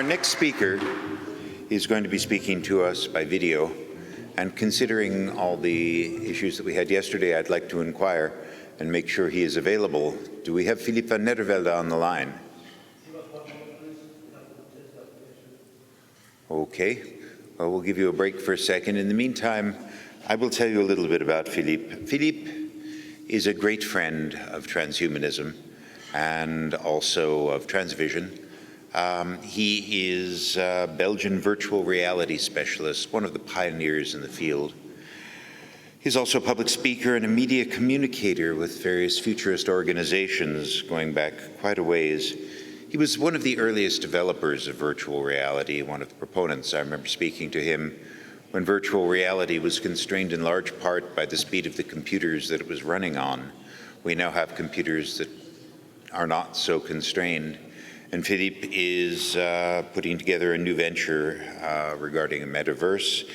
next speaker is going to be speaking to us by video, and considering all the issues that we had yesterday, I'd like to inquire and make sure he is available. Do we have Philippe van Nedervelde on the line? Okay, well, we'll give you a break for a second. In the meantime, I will tell you a little bit about Philippe. Philippe is a great friend of transhumanism and also of transvision. He is a Belgian virtual reality specialist, one of the pioneers in the field. He's also a public speaker and a media communicator with various futurist organizations going back quite a ways. He was one of the earliest developers of virtual reality, one of the proponents. I remember speaking to him when virtual reality was constrained in large part by the speed of the computers that it was running on. We now have computers that are not so constrained. And Philippe is putting together a new venture regarding a metaverse.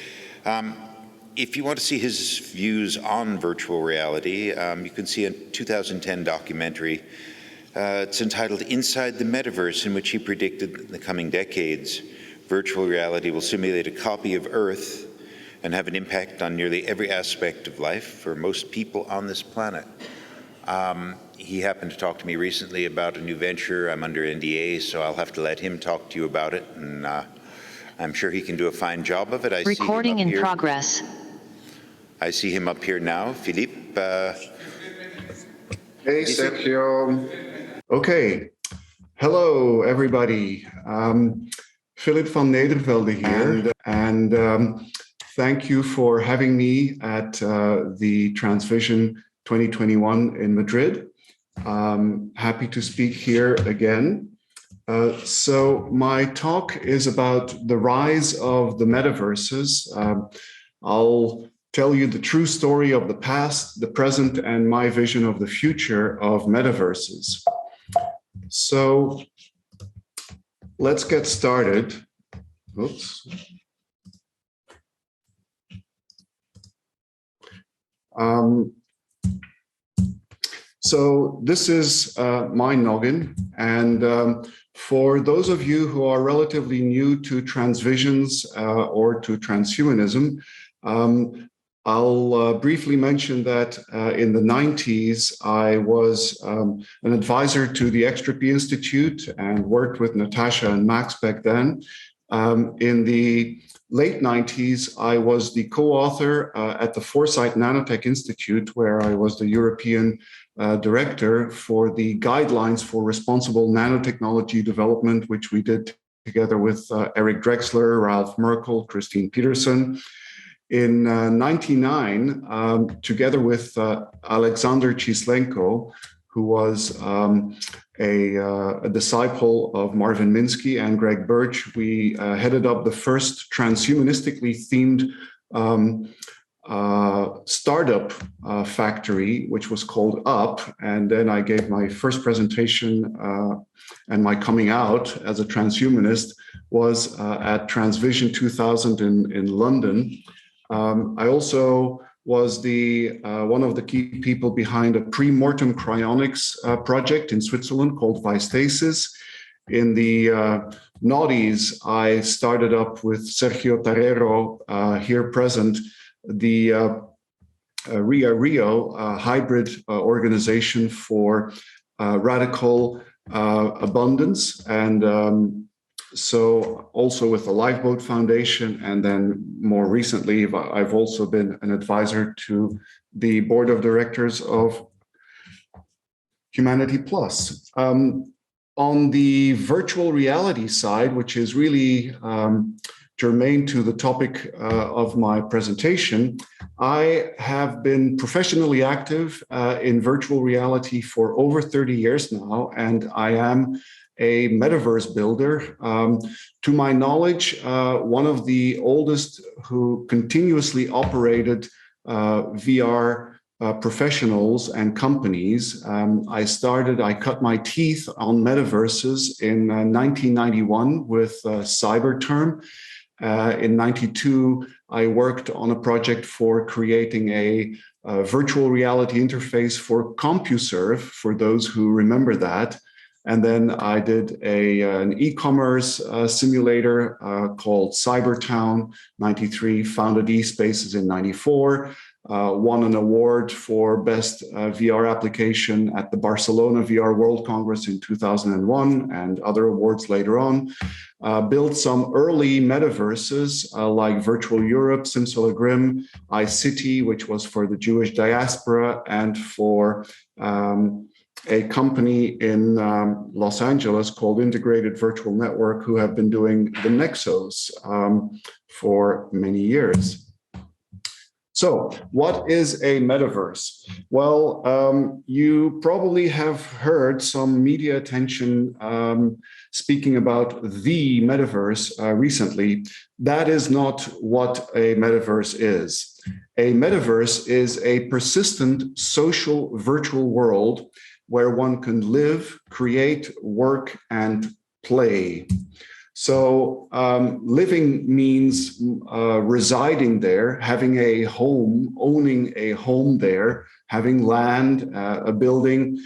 If you want to see his views on virtual reality, you can see a 2010 documentary. It's entitled Inside the Metaverse, in which he predicted in the coming decades, virtual reality will simulate a copy of Earth and have an impact on nearly every aspect of life for most people on this planet. He happened to talk to me recently about a new venture. I'm under NDA, so I'll have to let him talk to you about it, and I'm sure he can do a fine job of it. Recording in progress. I see him up here now. Philippe. Hey, Sergio. Okay. Hello, everybody. Philippe van Nedervelde here, and thank you for having me at the Transvision 2021 in Madrid. Happy to speak here again. So my talk is about the rise of the metaverses. I'll tell you the true story of the past, the present, and my vision of the future of metaverses. So let's get started. Oops. So this is my noggin, and for those of you who are relatively new to transvisions or to transhumanism, I'll briefly mention that in the 90s, I was an advisor to the Extropy Institute and worked with Natasha and Max back then. In the late 90s, I was the co-author at the Foresight Nanotech Institute, where I was the European director for the guidelines for responsible nanotechnology development, which we did together with Eric Drexler, Ralph Merkel, Christine Peterson. In '99, together with Alexander Chislenko, who was a disciple of Marvin Minsky and Greg Birch, we headed up the first transhumanistically themed startup factory, which was called Up. And then I gave my first presentation and my coming out as a transhumanist was at Transvision 2000 in London. I also was the one of the key people behind a pre-mortem cryonics project in Switzerland called Vistasis. In the noughties, I started up with Sergio Tarrero, here present, the Rio hybrid organization for radical abundance, and so also with the Lifeboat Foundation, and then more recently, I've also been an advisor to the board of directors of Humanity Plus. On the virtual reality side, which is really germane to the topic of my presentation, I have been professionally active in virtual reality for over 30 years now, and I am a metaverse builder. To my knowledge, one of the oldest who continuously operated VR professionals and companies. I cut my teeth on metaverses in 1991 with Cyberterm. In 92, I worked on a project for creating a virtual reality interface for CompuServe, for those who remember that. And then I did an e-commerce simulator called Cybertown 93, founded eSpaces in 94, won an award for best VR application at the Barcelona VR World Congress in 2001 and other awards later on. Built some early metaverses like Virtual Europe, Simsalagrim, iCity, which was for the Jewish diaspora, and for a company in Los Angeles called Integrated Virtual Network, who have been doing the Nexos for many years. So what is a metaverse? Well, you probably have heard some media attention speaking about the metaverse recently. That is not what a metaverse is. A metaverse is a persistent social virtual world where one can live, create, work, and play. So living means residing there, having a home, owning a home there, having land, a building,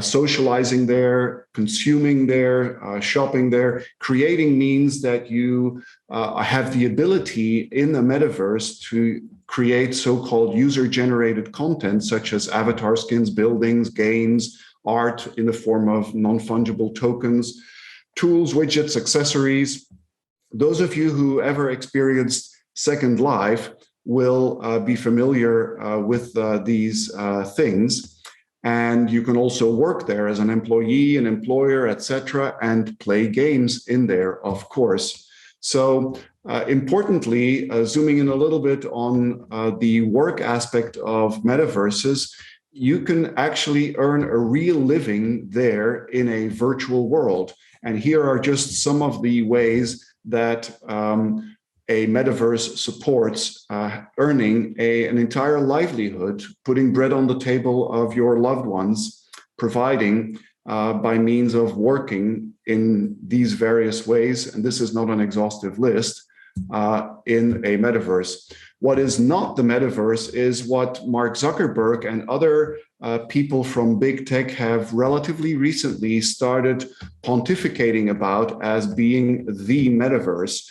socializing there, consuming there, shopping there. Creating means that you have the ability in the metaverse to create so-called user-generated content, such as avatar skins, buildings, games, art in the form of non-fungible tokens, tools, widgets, accessories. Those of you who ever experienced Second Life will be familiar with these things. And you can also work there as an employee, an employer, etc., and play games in there, of course. So importantly, zooming in a little bit on the work aspect of metaverses, you can actually earn a real living there in a virtual world. And here are just some of the ways that a metaverse supports earning an entire livelihood, putting bread on the table of your loved ones, providing by means of working in these various ways. And this is not an exhaustive list in a metaverse. What is not the metaverse is what Mark Zuckerberg and other people from big tech have relatively recently started pontificating about as being the metaverse.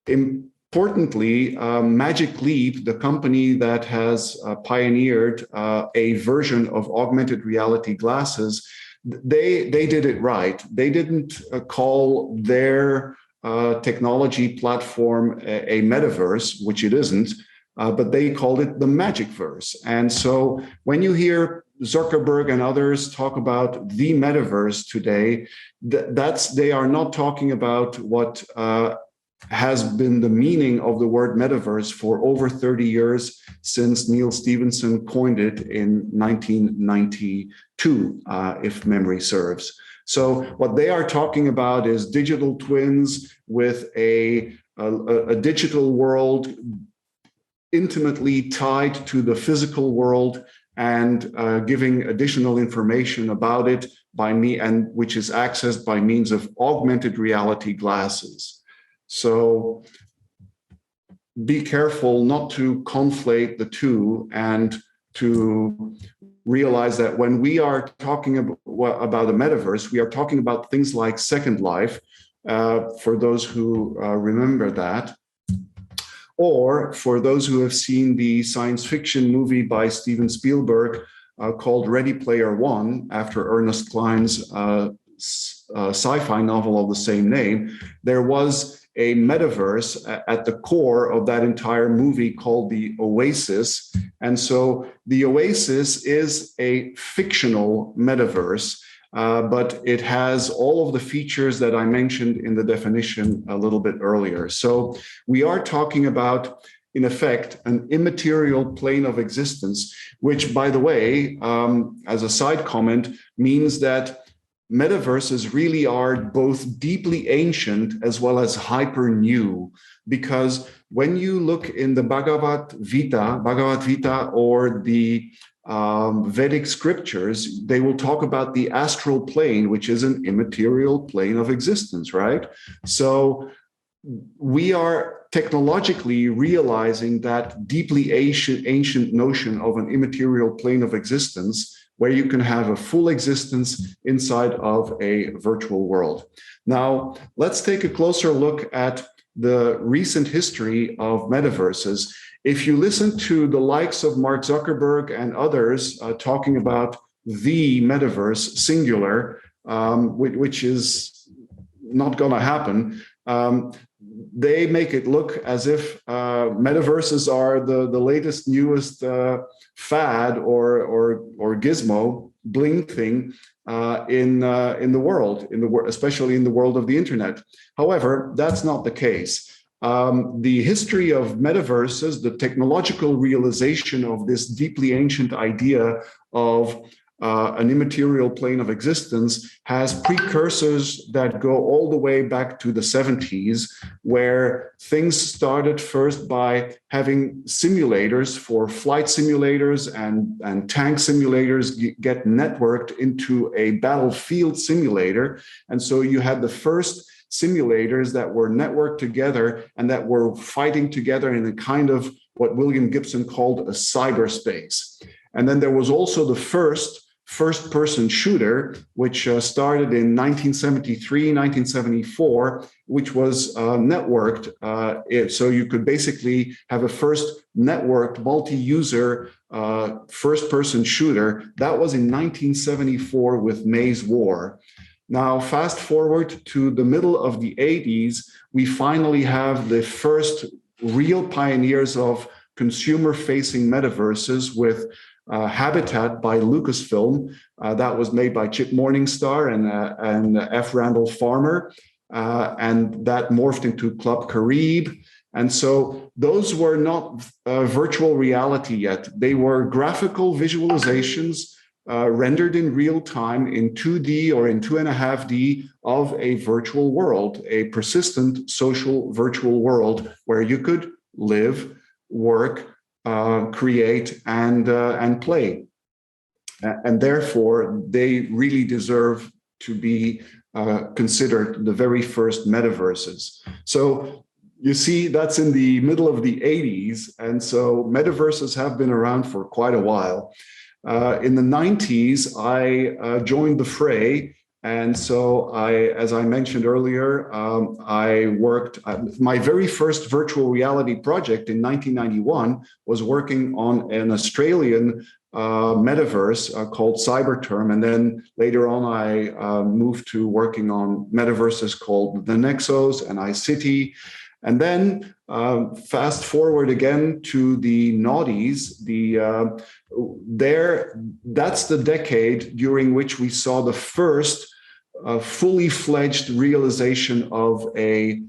Importantly, Magic Leap, the company that has pioneered a version of augmented reality glasses, they did it right. They didn't call their technology platform a metaverse, which it isn't, but they called it the Magicverse. And so when you hear Zuckerberg and others talk about the metaverse today, they are not talking about what has been the meaning of the word metaverse for over 30 years since Neil Stephenson coined it in 1992, if memory serves. So what they are talking about is digital twins with a digital world intimately tied to the physical world and giving additional information about it which is accessed by means of augmented reality glasses. So be careful not to conflate the two and to realize that when we are talking about a metaverse, we are talking about things like Second Life, for those who remember that, or for those who have seen the science fiction movie by Steven Spielberg called Ready Player One, after Ernest Cline's sci-fi novel of the same name. There was a metaverse at the core of that entire movie called the Oasis. And so the Oasis is a fictional metaverse, but it has all of the features that I mentioned in the definition a little bit earlier. So we are talking about, in effect, an immaterial plane of existence, which, by the way, as a side comment, means that metaverses really are both deeply ancient as well as hyper new, because when you look in the Bhagavad Gita or the Vedic scriptures, they will talk about the astral plane, which is an immaterial plane of existence, right? So we are technologically realizing that deeply ancient notion of an immaterial plane of existence, where you can have a full existence inside of a virtual world. Now, let's take a closer look at the recent history of metaverses. If you listen to the likes of Mark Zuckerberg and others talking about the metaverse, singular, which is not going to happen, they make it look as if metaverses are the latest, newest fad or gizmo, bling thing in the world, especially in the world of the internet. However, that's not the case. The history of metaverses, the technological realization of this deeply ancient idea of an immaterial plane of existence, has precursors that go all the way back to the 70s, where things started first by having simulators for flight simulators and tank simulators get networked into a battlefield simulator. And so you had the first simulators that were networked together and that were fighting together in a kind of what William Gibson called a cyberspace. And then there was also the first-person shooter, which started in 1973, 1974, which was networked. So you could basically have a first networked multi-user first-person shooter. That was in 1974 with May's War. Now, fast forward to the middle of the 80s, we finally have the first real pioneers of consumer-facing metaverses with Habitat by Lucasfilm. That was made by Chip Morningstar and F. Randall Farmer, and that morphed into Club Carib. And so those were not virtual reality yet. They were graphical visualizations rendered in real time in 2D or in 2.5D of a virtual world, a persistent social virtual world where you could live, work, create, and play. And therefore, they really deserve to be considered the very first metaverses. So you see, that's in the middle of the 80s. And so metaverses have been around for quite a while. In the 90s, I joined the fray. And so as I mentioned earlier, I worked, my very first virtual reality project in 1991 was working on an Australian metaverse called Cyberterm. And then later on, I moved to working on metaverses called the Nexos and iCity. And then fast forward again to the noughties, that's the decade during which we saw the first fully fledged realization of a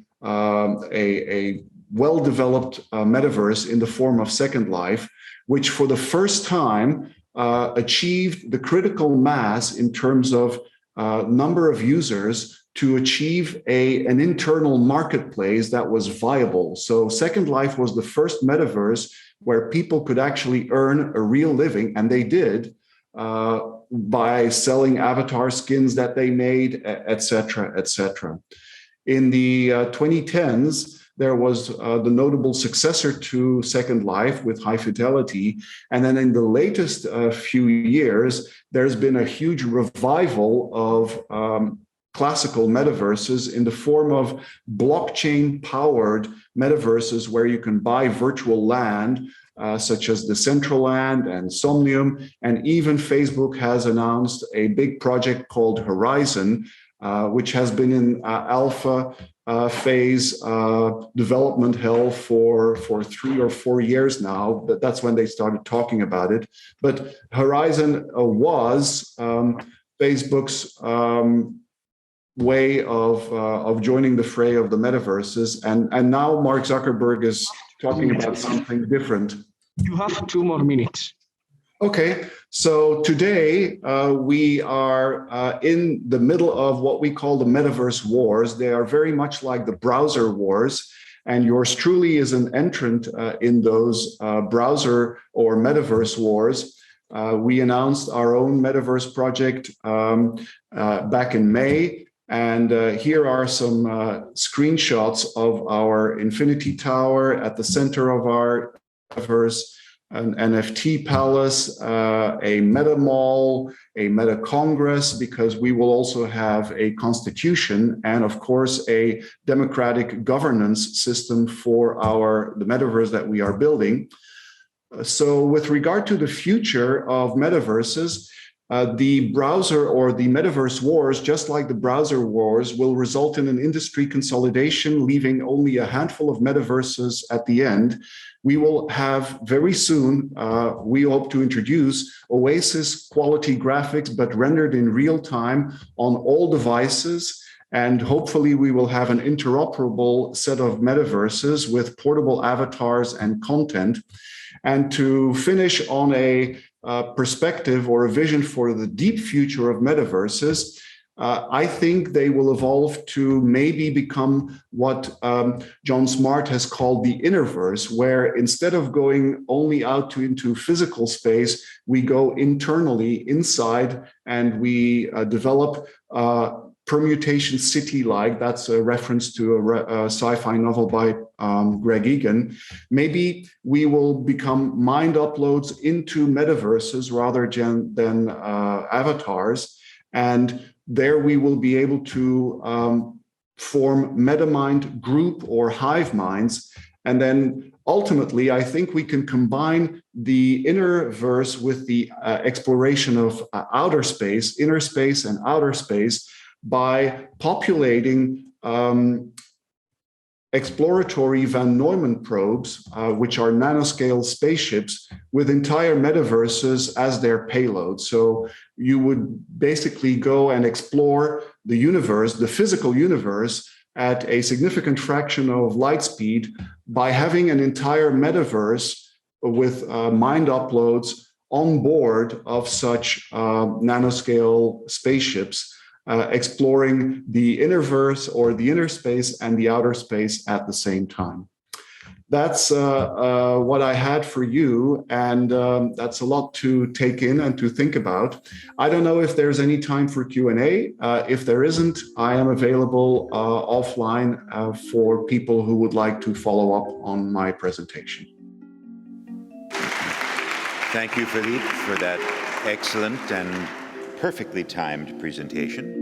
well-developed metaverse in the form of Second Life, which for the first time achieved the critical mass in terms of number of users to achieve an internal marketplace that was viable. So Second Life was the first metaverse where people could actually earn a real living, and they did, by selling avatar skins that they made, et cetera, et cetera. In the 2010s, there was the notable successor to Second Life with High Fidelity. And then in the latest few years, there's been a huge revival of classical metaverses in the form of blockchain-powered metaverses where you can buy virtual land, such as Decentraland and Somnium. And even Facebook has announced a big project called Horizon, which has been in alpha phase development hell for 3 or 4 years now. That's when they started talking about it. But Horizon was Facebook's way of joining the fray of the metaverses, and now Mark Zuckerberg is talking about something different. You have 2 more minutes. Okay, so today we are in the middle of what we call the metaverse wars. They are very much like the browser wars, and yours truly is an entrant in those browser or metaverse wars. We announced our own metaverse project back in May. And here are some screenshots of our Infinity Tower at the center of our metaverse. an NFT palace, a meta mall, a meta congress, because we will also have a constitution and, of course, a democratic governance system for the metaverse that we are building. So with regard to the future of metaverses, the browser or the metaverse wars, just like the browser wars, will result in an industry consolidation, leaving only a handful of metaverses at the end. We will have very soon, we hope to introduce Oasis quality graphics, but rendered in real time on all devices. And hopefully we will have an interoperable set of metaverses with portable avatars and content. And to finish on a perspective or a vision for the deep future of metaverses, I think they will evolve to maybe become what John Smart has called the innerverse, where instead of going only out into physical space, we go internally inside and we develop permutation city-like. That's a reference to a sci-fi novel by Greg Egan. Maybe we will become mind uploads into metaverses rather than avatars. And there we will be able to form MetaMind group or hive minds. And then ultimately, I think we can combine the inner verse with the exploration of outer space, inner space and outer space, by populating exploratory Van Neumann probes, which are nanoscale spaceships, with entire metaverses as their payload. So you would basically go and explore the universe, the physical universe, at a significant fraction of light speed by having an entire metaverse with mind uploads on board of such nanoscale spaceships, exploring the innerverse or the inner space and the outer space at the same time. That's what I had for you, and that's a lot to take in and to think about. I don't know if there's any time for Q&A. If there isn't, I am available offline for people who would like to follow up on my presentation. Thank you, Philippe, for that excellent and perfectly timed presentation.